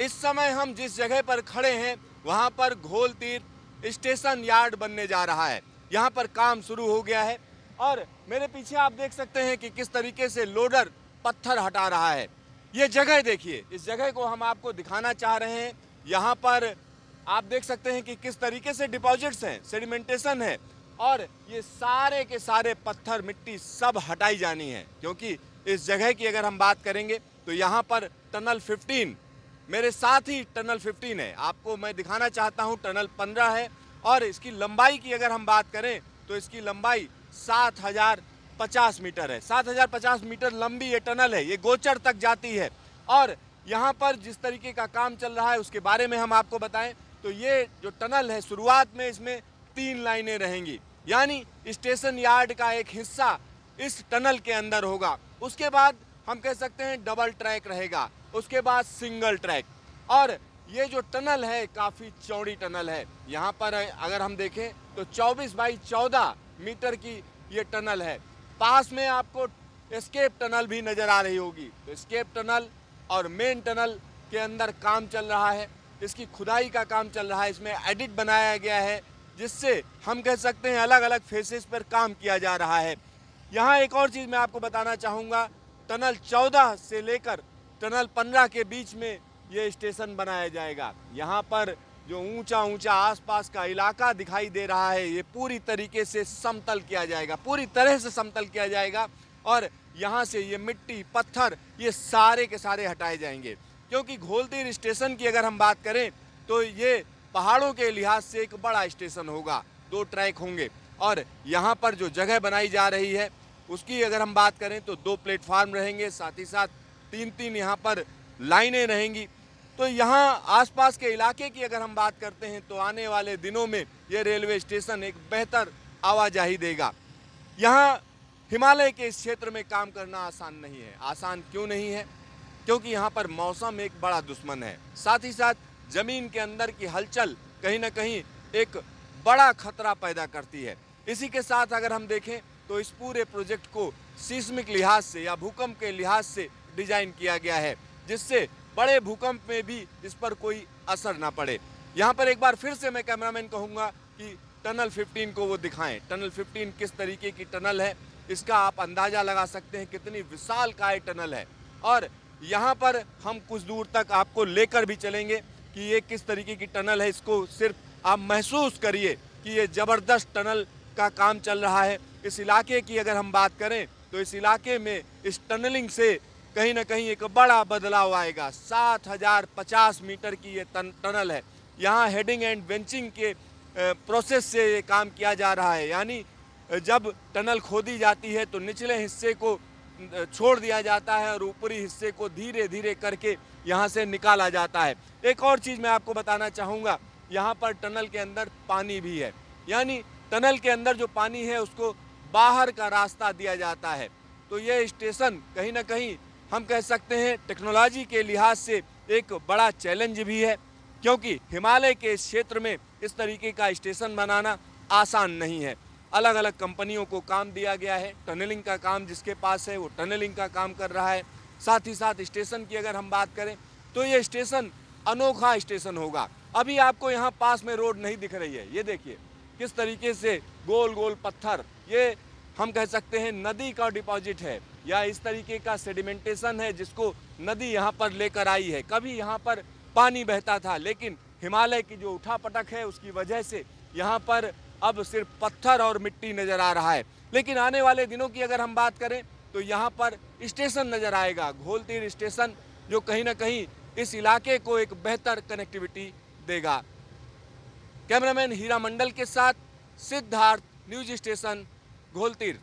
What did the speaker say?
इस समय हम जिस जगह पर खड़े हैं वहां पर घोलतीर स्टेशन यार्ड बनने जा रहा है। यहां पर काम शुरू हो गया है और मेरे पीछे आप देख सकते हैं कि किस तरीके से लोडर पत्थर हटा रहा है। ये जगह देखिए, इस जगह को हम आपको दिखाना चाह रहे हैं। यहाँ पर आप देख सकते हैं कि किस तरीके से डिपॉजिट्स हैं, सेडिमेंटेशन है और ये सारे के सारे पत्थर मिट्टी सब हटाई जानी है, क्योंकि इस जगह की अगर हम बात करेंगे तो यहाँ पर टनल 15, मेरे साथ ही टनल 15 है, आपको मैं दिखाना चाहता हूँ टनल 15 है और इसकी लंबाई की अगर हम बात करें तो इसकी लंबाई 7050 मीटर है। 7050 मीटर लंबी ये टनल है, ये गोचर तक जाती है। और यहाँ पर जिस तरीके का काम चल रहा है उसके बारे में हम आपको बताएं तो ये जो टनल है शुरुआत में इसमें 3 लाइनें रहेंगी, यानी स्टेशन यार्ड का एक हिस्सा इस टनल के अंदर होगा। उसके बाद हम कह सकते हैं डबल ट्रैक रहेगा, उसके बाद सिंगल ट्रैक। और ये जो टनल है काफ़ी चौड़ी टनल है। यहाँ पर अगर हम देखें तो 24 बाई 14 मीटर की ये टनल है। पास में आपको एस्केप टनल भी नज़र आ रही होगी। तो एस्केप टनल और मेन टनल के अंदर काम चल रहा है, इसकी खुदाई का काम चल रहा है, इसमें एडिट बनाया गया है जिससे हम कह सकते हैं अलग अलग फेसेस पर काम किया जा रहा है। यहाँ एक और चीज़ मैं आपको बताना चाहूँगा, टनल 14 से लेकर टनल 15 के बीच में ये स्टेशन बनाया जाएगा। यहाँ पर जो ऊंचा ऊंचा आसपास का इलाका दिखाई दे रहा है ये पूरी तरीके से समतल किया जाएगा, पूरी तरह से समतल किया जाएगा और यहाँ से ये मिट्टी पत्थर ये सारे के सारे हटाए जाएंगे। क्योंकि घोलतीर स्टेशन की अगर हम बात करें तो ये पहाड़ों के लिहाज से एक बड़ा स्टेशन होगा, 2 ट्रैक होंगे और यहाँ पर जो जगह बनाई जा रही है उसकी अगर हम बात करें तो 2 प्लेटफार्म रहेंगे, साथ ही साथ 3-3 यहाँ पर लाइनें रहेंगी। तो यहाँ आसपास के इलाके की अगर हम बात करते हैं तो आने वाले दिनों में ये रेलवे स्टेशन एक बेहतर आवाजाही देगा। यहाँ हिमालय के इस क्षेत्र में काम करना आसान नहीं है। आसान क्यों नहीं है? क्योंकि यहाँ पर मौसम एक बड़ा दुश्मन है, साथ ही साथ ज़मीन के अंदर की हलचल कहीं ना कहीं एक बड़ा खतरा पैदा करती है। इसी के साथ अगर हम देखें तो इस पूरे प्रोजेक्ट को सीस्मिक लिहाज से या भूकंप के लिहाज से डिजाइन किया गया है जिससे बड़े भूकंप में भी इस पर कोई असर ना पड़े। यहाँ पर एक बार फिर से मैं कैमरामैन कहूँगा कि टनल 15 को वो दिखाएं। टनल 15 किस तरीके की टनल है इसका आप अंदाज़ा लगा सकते हैं, कितनी विशालकाय टनल है। और यहाँ पर हम कुछ दूर तक आपको लेकर भी चलेंगे कि ये किस तरीके की टनल है, इसको सिर्फ आप महसूस करिए कि ये ज़बरदस्त टनल का काम चल रहा है। इस इलाके की अगर हम बात करें तो इस इलाके में इस टनलिंग से कहीं ना कहीं एक बड़ा बदलाव आएगा। 7050 मीटर की ये टनल है। यहाँ हेडिंग एंड बेंचिंग के प्रोसेस से ये काम किया जा रहा है, यानी जब टनल खोदी जाती है तो निचले हिस्से को छोड़ दिया जाता है और ऊपरी हिस्से को धीरे धीरे करके यहाँ से निकाला जाता है। एक और चीज़ मैं आपको बताना चाहूँगा, यहाँ पर टनल के अंदर पानी भी है, यानी टनल के अंदर जो पानी है उसको बाहर का रास्ता दिया जाता है। तो ये स्टेशन कहीं ना कहीं हम कह सकते हैं टेक्नोलॉजी के लिहाज से एक बड़ा चैलेंज भी है, क्योंकि हिमालय के क्षेत्र में इस तरीके का स्टेशन बनाना आसान नहीं है। अलग अलग कंपनियों को काम दिया गया है, टनलिंग का काम जिसके पास है वो टनलिंग का काम कर रहा है। साथ ही साथ स्टेशन की अगर हम बात करें तो ये स्टेशन अनोखा स्टेशन होगा। अभी आपको यहाँ पास में रोड नहीं दिख रही है, ये देखिए किस तरीके से गोल गोल पत्थर, ये हम कह सकते हैं नदी का डिपॉजिट है या इस तरीके का सेडिमेंटेशन है जिसको नदी यहाँ पर लेकर आई है। कभी यहाँ पर पानी बहता था लेकिन हिमालय की जो उठापटक है उसकी वजह से यहाँ पर अब सिर्फ पत्थर और मिट्टी नज़र आ रहा है। लेकिन आने वाले दिनों की अगर हम बात करें तो यहाँ पर स्टेशन नज़र आएगा, घोलतीर स्टेशन, जो कहीं ना कहीं इस इलाके को एक बेहतर कनेक्टिविटी देगा। कैमरामैन हीरा मंडल के साथ सिद्धार्थ, न्यूज स्टेशन घोलतीर।